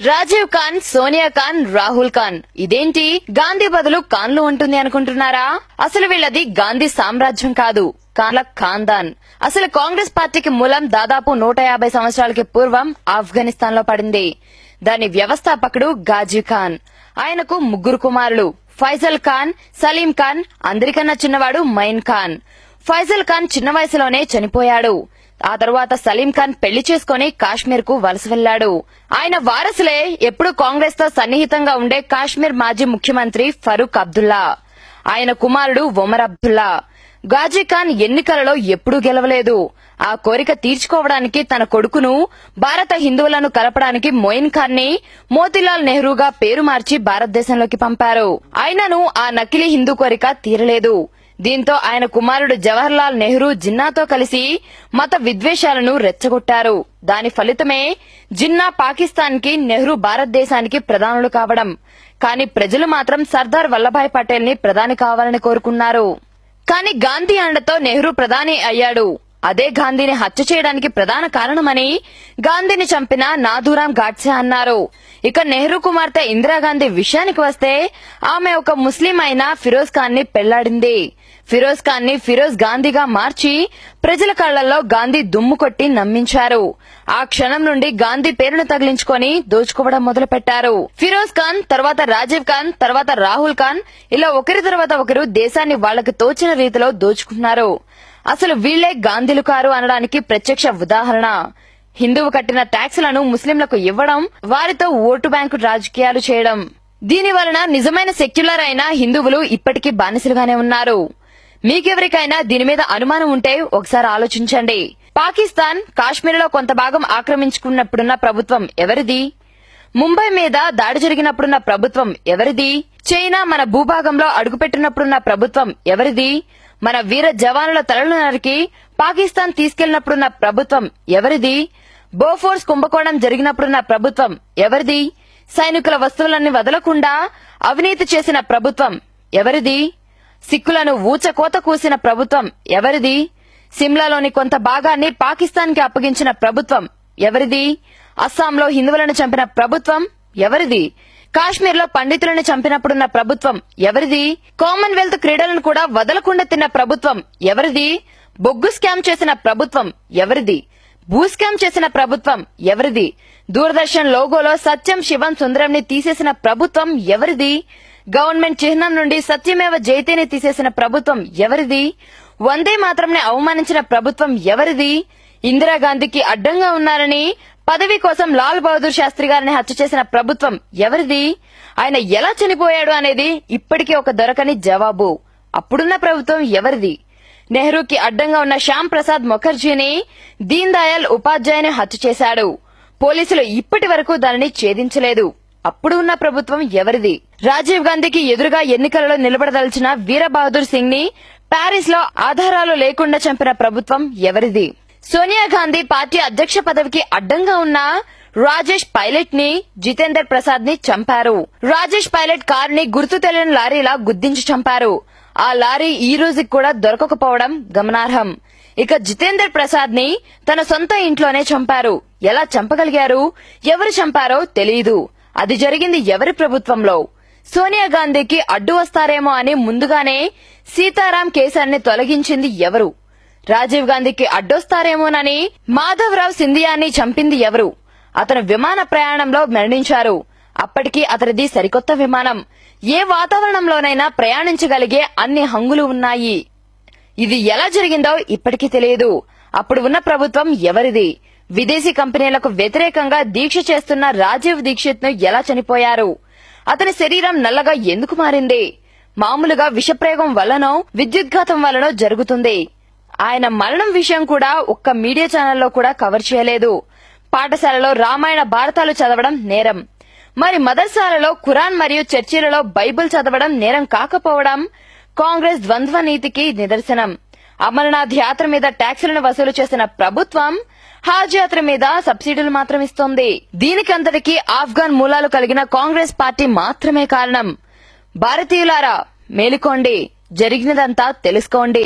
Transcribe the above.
రాజీవ్ ఖాన్, సోనియా ఖాన్, రాహుల్ ఖాన్ ఇదేంటి గాంధీ బదులు ఖాన్లు ఉంటుంది అనుకుంటున్నారా? అసలు వీళ్ళది గాంధీ సామ్రాజ్యం కాదు, ఖాన్ల ఖాందాన్. అసలు కాంగ్రెస్ పార్టీకి మూలం దాదాపు 150 సంవత్సరాలకి పూర్వం ఆఫ్ఘనిస్తాన్ లో పడింది. దాని వ్యవస్థాపకుడు గాజీ ఖాన్. ఆయనకు 3 కుమారులు, ఫైజల్ ఖాన్, సలీం ఖాన్, అందరికన్నా చిన్నవాడు మైన్ ఖాన్. ఫైజల్ ఖాన్ చిన్న వయసులోనే చనిపోయాడు. ఆ తర్వాత సలీం ఖాన్ పెళ్లి చేసుకుని కాశ్మీర్ కు వలస వెళ్లాడు. ఆయన వారసులే ఎప్పుడు కాంగ్రెస్ తో సన్నిహితంగా ఉండే కాశ్మీర్ మాజీ ముఖ్యమంత్రి ఫరూక్ అబ్దుల్లా. ఆయన కుమారుడు ఒమర్ అబ్దుల్లా. గాజీ ఖాన్ ఎన్నికలలో ఎప్పుడూ గెలవలేదు. ఆ కోరిక తీర్చుకోవడానికి తన కొడుకును భారత హిందువులను కలపడానికి మొయిన్ ఖాన్ ని మోతీలాల్ నెహ్రూగా పేరు మార్చి భారతదేశంలోకి పంపారు. అయినను ఆ నకిలీ హిందూ కోరిక తీరలేదు. దీంతో ఆయన కుమారుడు జవహర్ లాల్ నెహ్రూ జిన్నాతో కలిసి మత విద్వేషాలను రెచ్చగొట్టారు. దాని ఫలితమే జిన్నా పాకిస్తాన్ కి, నెహ్రూ భారతదేశానికి ప్రధానులు కావడం. కానీ ప్రజలు మాత్రం సర్దార్ వల్లభాయ్ పటేల్ ని ప్రధాని కావాలని కోరుకున్నారు. కానీ గాంధీ అండతో నెహ్రూ ప్రధాని అయ్యాడు. అదే గాంధీని హత్య చేయడానికి ప్రధాన కారణమని గాంధీని చంపిన నాథూరాం గాడ్సే అన్నారు. ఇక నెహ్రూ కుమార్తె ఇందిరాగాంధీ విషయానికి వస్తే ఆమె ఒక ముస్లిం అయిన ఫిరోజ్ ఖాన్ ని పెళ్లాడింది. ఫిరోజ్ ఖాన్ ని ఫిరోజ్ గాంధీగా మార్చి ప్రజల కళ్లలో గాంధీ దుమ్ము కొట్టి నమ్మించారు. ఆ క్షణం నుండి గాంధీ పేరును తగిలించుకొని దోచుకోవడం మొదలుపెట్టారు. ఫిరోజ్ ఖాన్, తర్వాత రాజీవ్ ఖాన్, తర్వాత రాహుల్ ఖాన్ ఇలా ఒకరి తర్వాత ఒకరు దేశాన్ని వాళ్లకు తోచిన రీతిలో దోచుకున్నారు. అసలు వీళ్లే గాంధీలు కారు అనడానికి ప్రత్యక్ష ఉదాహరణ. హిందువు కట్టిన ట్యాక్సులను ముస్లింలకు ఇవ్వడం, వారితో ఓటు బ్యాంకు రాజకీయాలు చేయడం. దీని వలన నిజమైన సెక్యులర్ అయిన హిందువులు ఇప్పటికీ బానిసలుగానే ఉన్నారు. మీకెవరికైనా దీని మీద అనుమానం ఉంటే ఒకసారి ఆలోచించండి. పాకిస్తాన్ కాశ్మీర్లో కొంత భాగం ఆక్రమించుకున్నప్పుడున్న ప్రభుత్వం ఎవరిది? ముంబై మీద దాడి జరిగినప్పుడున్న ప్రభుత్వం ఎవరిది? చైనా మన భూభాగంలో అడుగుపెట్టినప్పుడున్న ప్రభుత్వం ఎవరిది? మన వీర జవానుల తలలు నరికి పాకిస్తాన్ తీసుకెళ్లినప్పుడున్న ప్రభుత్వం ఎవరిది? బోఫోర్స్ కుంభకోణం జరిగినప్పుడున్న ప్రభుత్వం ఎవరిది? సైనికుల వస్తువులన్నీ వదలకుండా అవినీతి చేసిన ప్రభుత్వం ఎవరిది? సిక్కులను ఊచకోత కూసిన ప్రభుత్వం ఎవరిది? సిమ్లాలోని కొంత భాగాన్ని పాకిస్తాన్ కి అప్పగించిన ప్రభుత్వం ఎవరిది? అస్సాంలో హిందువులను చంపిన ప్రభుత్వం ఎవరిది? కాశ్మీర్ లో పండితులను చంపినప్పుడున్న ప్రభుత్వం ఎవరిది? కామన్వెల్త్ క్రీడలను కూడా వదలకుండా తిన్న ప్రభుత్వం ఎవరిది? బొగ్గు స్కామ్ చేసిన ప్రభుత్వం ఎవరిది? భూ స్కామ్ చేసిన ప్రభుత్వం ఎవరిది? దూరదర్శన్ లోగోలో సత్యం, శివం, సుందరంని తీసేసిన ప్రభుత్వం ఎవరిది? గవర్నమెంట్ చిహ్నం నుండి సత్యమేవ జయతేని తీసేసిన ప్రభుత్వం ఎవరిది? వందే మాత్రంని అవమానించిన ప్రభుత్వం ఎవరిది? ఇందిరాగాంధీకి అడ్డంగా ఉన్నారని పదవి కోసం లాల్ బహదూర్ శాస్త్రి గారిని హత్య చేసిన ప్రభుత్వం ఎవరిది? ఆయన ఎలా చనిపోయాడు అనేది ఇప్పటికీ ఒక దొరకని జవాబు. అప్పుడున్న ప్రభుత్వం ఎవరిది? నెహ్రూకి అడ్డంగా ఉన్న శ్యామ్ ప్రసాద్ ముఖర్జీని దీన్ దయాళ్ ఉపాధ్యాయని హత్య చేశాడు. పోలీసులు ఇప్పటి వరకు దానిని ఛేదించలేదు. అప్పుడు ఉన్న ప్రభుత్వం ఎవరిది? రాజీవ్ గాంధీకి ఎదురుగా ఎన్నికలలో నిలబడదలిచిన వీర బహదూర్ సింగ్ ని ప్యారిస్ లో ఆధారాలు లేకుండా చంపిన ప్రభుత్వం ఎవరిది? సోనియా గాంధీ పార్టీ అధ్యక్ష పదవికి అడ్డంగా ఉన్న రాజేష్ పైలట్ ని, జితేందర్ ప్రసాద్ ని చంపారు. రాజేష్ పైలట్ కారుని గుర్తు తెలియని లారీలా గుద్దించి చంపారు. ఆ లారీ ఈ రోజుకి కూడా దొరకకపోవడం గమనార్హం. ఇక జితేందర్ ప్రసాద్ ని తన సొంత ఇంట్లోనే చంపారు. ఎలా చంపగలిగారు? ఎవరు చంపారో తెలియదు. అది జరిగింది ఎవరి ప్రభుత్వంలో? సోనియా గాంధీకి అడ్డు వస్తారేమో అని ముందుగానే సీతారాం కేసర్ని తొలగించింది ఎవరు? రాజీవ్ గాంధీకి అడ్డొస్తారేమోనని మాధవరావు సింధియాని చంపింది ఎవరు? అతను విమాన ప్రయాణంలో మరణించారు. అప్పటికి అతనిది సరికొత్త విమానం. ఏ వాతావరణంలోనైనా ప్రయాణించగలిగే అన్ని హంగులు ఉన్నాయి. ఇది ఎలా జరిగిందో ఇప్పటికీ తెలియదు. అప్పుడు ఉన్న ప్రభుత్వం ఎవరిది? విదేశీ కంపెనీలకు వ్యతిరేకంగా దీక్ష చేస్తున్న రాజీవ్ దీక్షిత్ ను ఎలా చనిపోయారు? అతని శరీరం నల్లగా ఎందుకు మారింది? మామూలుగా విషప్రయోగం వల్లనో విద్యుద్ఘాతం వల్లనో జరుగుతుంది. ఆయన మరణం విషయం కూడా ఒక్క మీడియా ఛానల్లో కూడా కవర్ చేయలేదు. పాఠశాలలో రామాయణ భారతాలు చదవడం నేరం. మరి మదర్సాలలో ఖురాన్ మరియు చర్చిలలో బైబిల్ చదవడం నేరం కాకపోవడం కాంగ్రెస్ ద్వంద్వ నీతికి నిదర్శనం. అమర్నాథ్ యాత్ర మీద ట్యాక్సులను వసూలు చేసిన ప్రభుత్వం హాజ్ యాత్ర మీద సబ్సిడీలు మాత్రం ఇస్తోంది. దీనికంతటికీ ఆఫ్ఘన్ మూలాలు కలిగిన కాంగ్రెస్ పార్టీ మాత్రమే కారణం. భారతీయులారా మేలుకోండి, జరిగినదంతా తెలుసుకోండి.